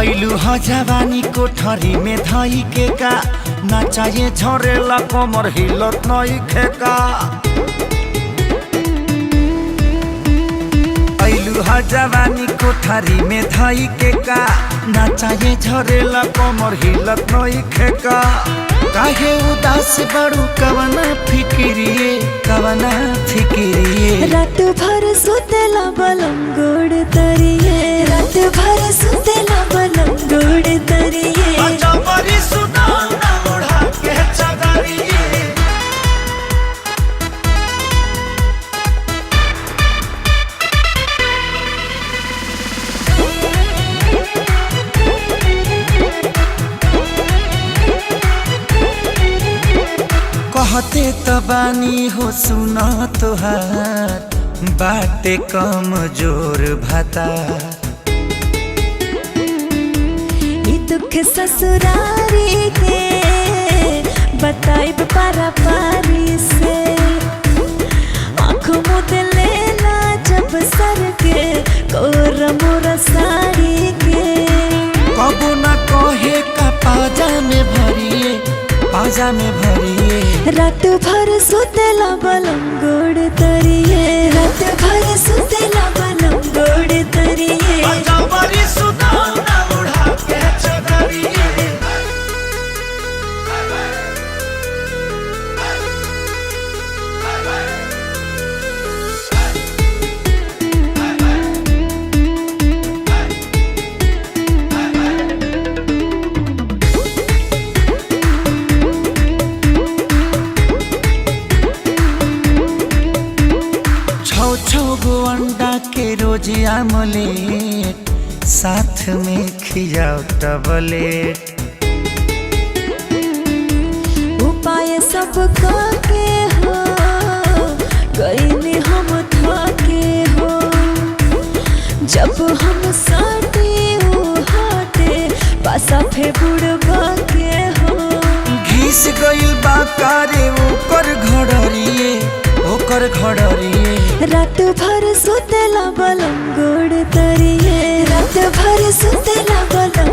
ऐलू ह जवानी कोठरी में धई के का नचाए झरेला कमर हिलत नई खेका। ऐलू ह जवानी कोठरी में धई के का नचाए झरेला कमर हिलत नई खेका। काहे उदास बड़ू कवना फिक्रिए रात भर सुतेला बलम गोड़ तरिए रात भर सुतेला बलम गोड़ तरिए कहते त बानी हो सुना तोहार बाटे कम जोर भाता। दुख ससुरारी के बताइब पारा पारी से आँख मुद लेना जब सर के कोर मोर साड़ी के। कबू न कहे का पाजा में भरिए रात भर सुतेला बलम गोड़ तरिए रात भर सुतेला बलम गोड़ तरिए। छो गो अंडा के रोज आमलेट साथ में खियाओ टबलेट। उपाय सब के हो गईले हम थके हो जब हम साटे हाटे पासा फे बुड़बा के हो। घिस गइल बा कारे ओकर घड़रिए रात भर सुतेला बलम गोड़ तरिए रात भर सुतेला बलम